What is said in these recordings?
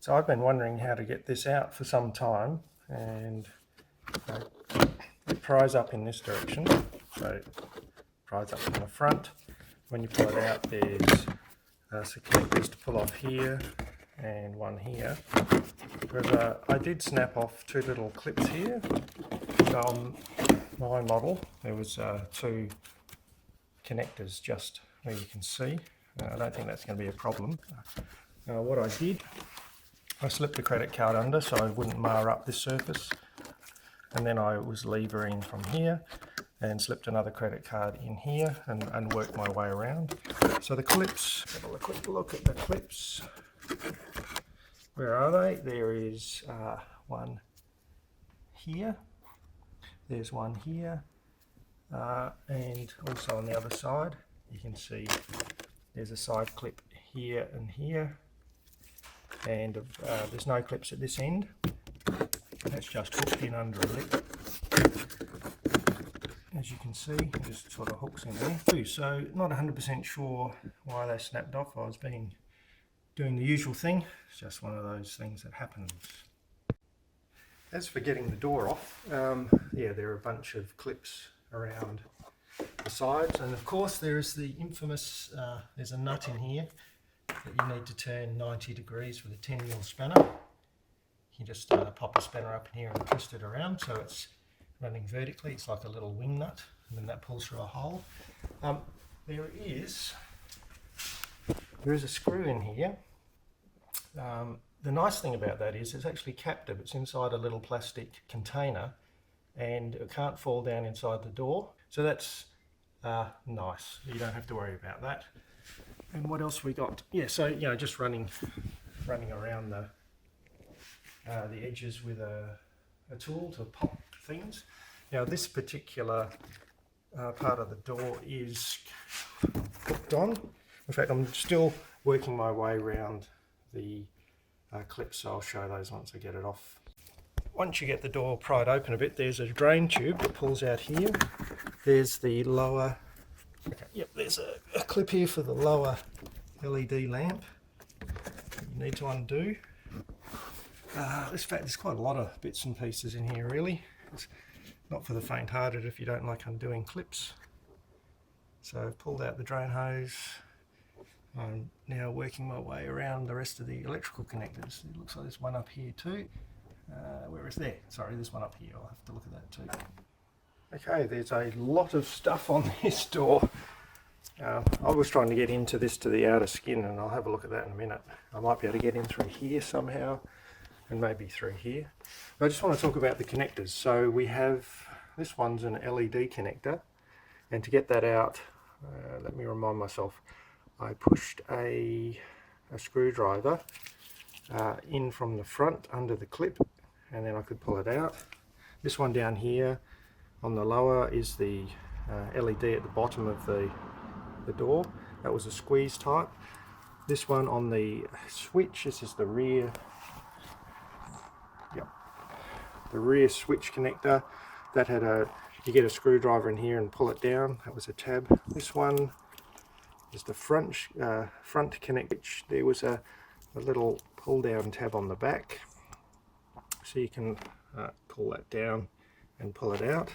So I've been wondering how to get this out for some time, and it pries up in this direction, so it pries up in the front. When you pull it out, there's some connectors to pull off here and one here. But I did snap off two little clips here. So on my model there was two connectors just where you can see. I don't think that's going to be a problem. What I did, I slipped the credit card under so I wouldn't mar up this surface, and then I was levering from here and slipped another credit card in here and worked my way around. So the clips, have a quick look at the clips. Where are they? There is one here, there's one here, and also on the other side you can see there's a side clip here and here, and there's no clips at this end. That's just hooked in under a lip. As you can see, it just sort of hooks in there. So not 100% sure why they snapped off. I was doing the usual thing. It's just one of those things that happens. As for getting the door off, yeah, there are a bunch of clips around the sides, and of course there is the infamous, there's a nut in here that you need to turn 90 degrees with a 10mm spanner. You just pop a spanner up in here and twist it around so it's running vertically. It's like a little wing nut, and then that pulls through a hole. There is a screw in here. The nice thing about that is it's actually captive. It's inside a little plastic container and it can't fall down inside the door. So that's nice. You don't have to worry about that. And what else we got? Yeah, so just running around the edges with a tool to pop things. Now this particular part of the door is hooked on. In fact, I'm still working my way around the clips, so I'll show those once I get it off. Once you get the door pried open a bit, there's a drain tube that pulls out here. There's the lower, yep, there's a clip here for the lower LED lamp you need to undo. In fact, there's quite a lot of bits and pieces in here really. It's not for the faint-hearted if you don't like undoing clips. So I've pulled out the drain hose. I'm now working my way around the rest of the electrical connectors. It looks like there's one up here too. Where is there? Sorry, there's one up here. I'll have to look at that too. Okay, there's a lot of stuff on this door. I was trying to get into this to the outer skin, and I'll have a look at that in a minute. I might be able to get in through here somehow, and maybe through here. But I just want to talk about the connectors. So we have, this one's an LED connector, and to get that out, let me remind myself, I pushed a screwdriver in from the front under the clip, and then I could pull it out. This one down here on the lower is the LED at the bottom of the door. That was a squeeze type. This one on the switch, this is the rear, yep, the rear switch connector. That had you get a screwdriver in here and pull it down. That was a tab. This one is the front connect, which there was a little pull down tab on the back, so you can pull that down and pull it out.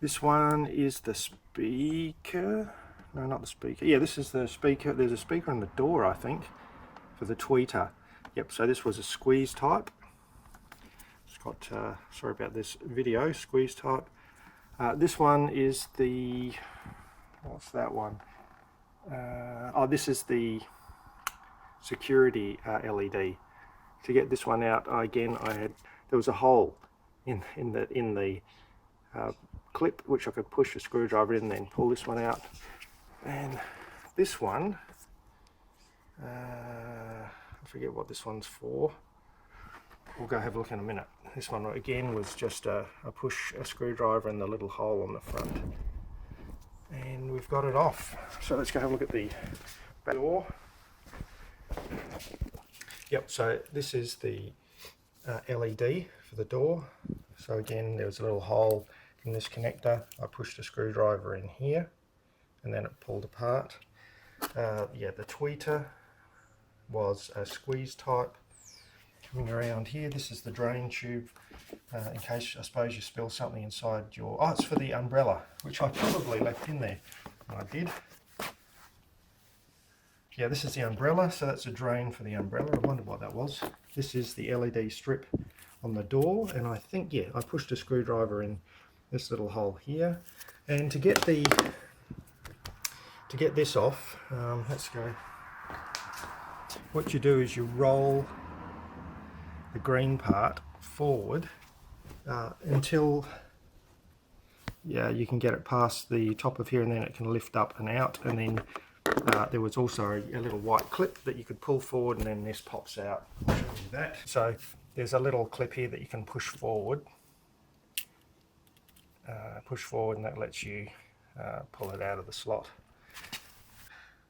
This one is the speaker. No, not the speaker. Yeah, this is the speaker. There's a speaker on the door, I think, for the tweeter. Yep, so this was a squeeze type. It's got, sorry about this video, squeeze type. This one is the, what's that one? Oh, this is the security LED. To get this one out, again, there was a hole in the clip, which I could push a screwdriver in and then pull this one out. And this one, I forget what this one's for. We'll go have a look in a minute. This one again was just a push a screwdriver in the little hole on the front. And we've got it off. So let's go have a look at the back door. Yep, so this is the LED for the door. So again, there was a little hole in this connector. I pushed a screwdriver in here and then it pulled apart. Yeah, the tweeter was a squeeze type. Coming around here, this is the drain tube in case, I suppose, you spill something inside your... Oh, it's for the umbrella, which I probably left in there. I did. Yeah, this is the umbrella, so that's a drain for the umbrella. I wonder what that was. This is the LED strip on the door, and I think, yeah, I pushed a screwdriver in this little hole here. And to get this off, let's go. What you do is you roll the green part forward until, yeah, you can get it past the top of here, and then it can lift up and out, and then there was also a little white clip that you could pull forward, and then this pops out. I'll show you that. So there's a little clip here that you can push forward, and that lets you pull it out of the slot.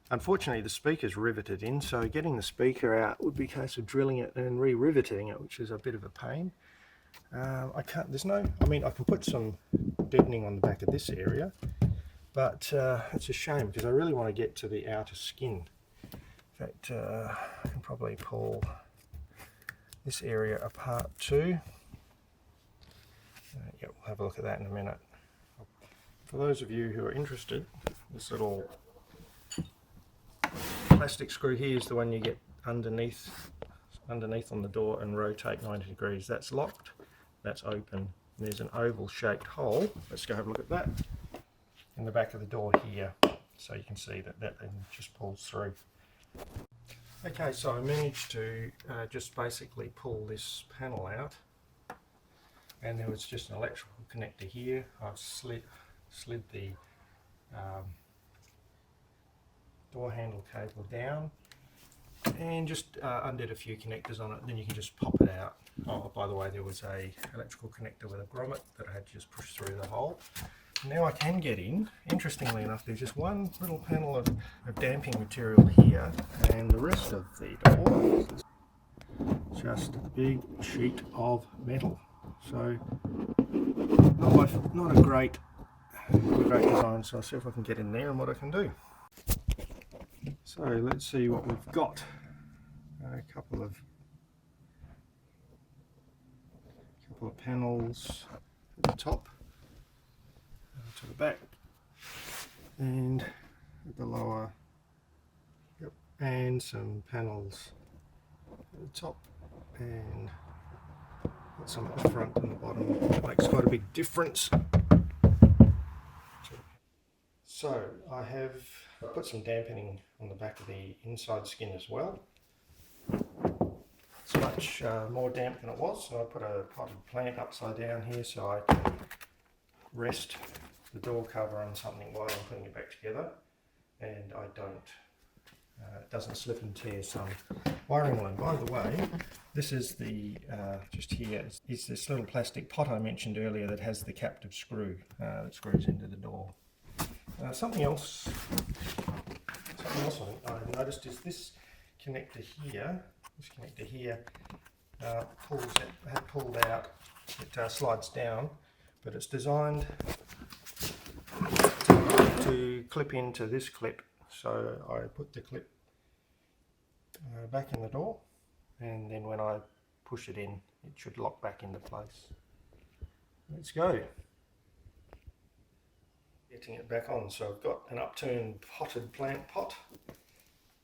Unfortunately, the speaker's riveted in, so getting the speaker out would be a case of drilling it and re-riveting it, which is a bit of a pain. I can put some deadening on the back of this area, but it's a shame because I really want to get to the outer skin. In fact, I can probably pull this area apart too. Yeah, we'll have a look at that in a minute. For those of you who are interested, this little plastic screw here is the one you get underneath on the door and rotate 90 degrees. That's locked, that's open. There's an oval shaped hole. Let's go have a look at that in the back of the door here, so you can see that then just pulls through. Okay, so I managed to just basically pull this panel out, and there was just an electrical connector here. I've slid the door handle cable down and just undid a few connectors on it, and then you can just pop it out. Oh, by the way, there was a electrical connector with a grommet that I had to just push through the hole. Now I can get in. Interestingly enough, there's just one little panel of damping material here, and the rest of the door is just a big sheet of metal. So not a great design, so I'll see if I can get in there and what I can do. So let's see what we've got. A couple of panels at the top, to the back, and at the lower, yep, and some panels at the top, and some at the front and the bottom. That makes quite a big difference. So I have put some dampening on the back of the inside skin as well. It's much more damp than it was, so I put a potted plant upside down here so I can rest the door cover on something while I'm putting it back together, and it doesn't slip and tear some wiring line. By the way, this is the, just here, is this little plastic pot I mentioned earlier that has the captive screw that screws into the door. Something else I noticed is this connector here. This connector here had pulled out. It slides down, but it's designed to clip into this clip. So I put the clip back in the door, and then when I push it in, it should lock back into place. Let's go. Getting it back on. So I've got an upturned potted plant pot,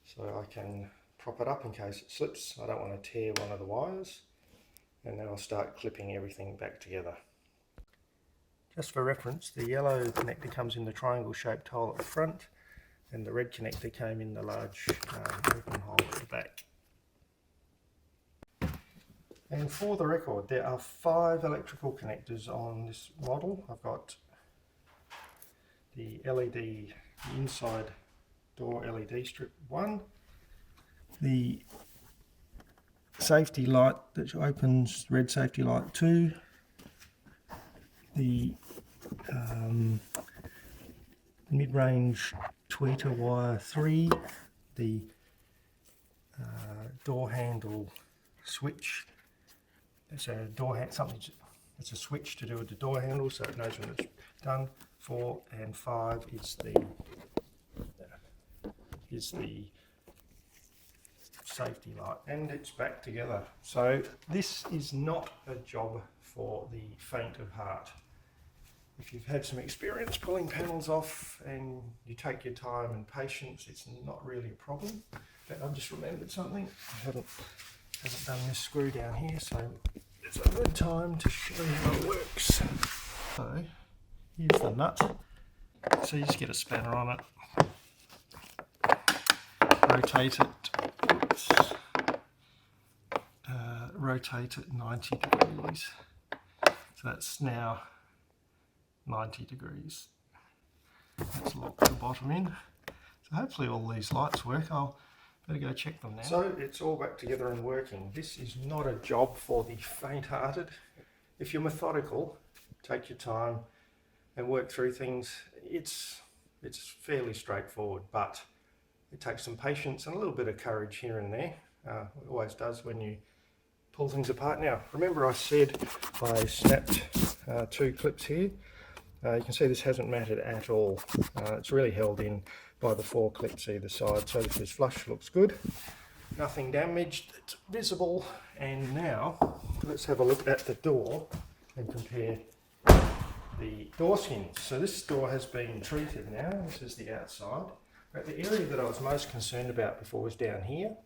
so I can prop it up in case it slips. I don't want to tear one of the wires, and then I'll start clipping everything back together. Just for reference, the yellow connector comes in the triangle shaped hole at the front, and the red connector came in the large open hole at the back. And for the record, there are 5 electrical connectors on this model. I've got the LED inside door LED strip 1, the safety light that opens, red safety light 2, the mid-range tweeter wire 3, the door handle switch. It's a it's a switch to do with the door handle, so it knows when it's done. 4 and 5 is the safety light, and it's back together. So this is not a job for the faint of heart. If you've had some experience pulling panels off and you take your time and patience, it's not really a problem. But I've just remembered something. I haven't done this screw down here, so it's a good time to show you how it works. So here's the nut. So you just get a spanner on it, rotate it, oops, rotate it 90 degrees. So that's now 90 degrees. Let's lock the bottom in. So hopefully all these lights work. I'll better go check them now. So it's all back together and working. This is not a job for the faint-hearted. If you're methodical, take your time and work through things, it's fairly straightforward, but it takes some patience and a little bit of courage here and there. It always does when you pull things apart. Now, remember I said I snapped 2 clips here. You can see this hasn't matted at all. It's really held in by the 4 clips either side, so this is flush, looks good. Nothing damaged, it's visible. And now, let's have a look at the door and compare the door skins. So this door has been treated now. This is the outside. But the area that I was most concerned about before was down here.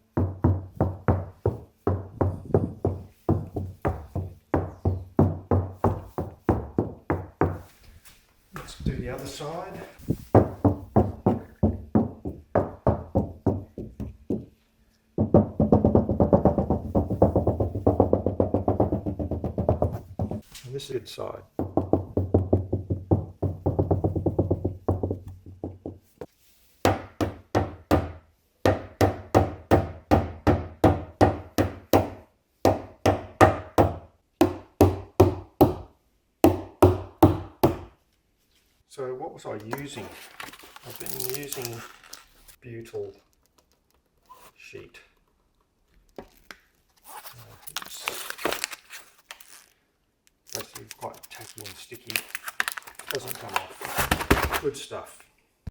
Let's do the other side. And this is the good side. So what was I using? I've been using butyl sheet. It's basically quite tacky and sticky. Doesn't come off. Good stuff.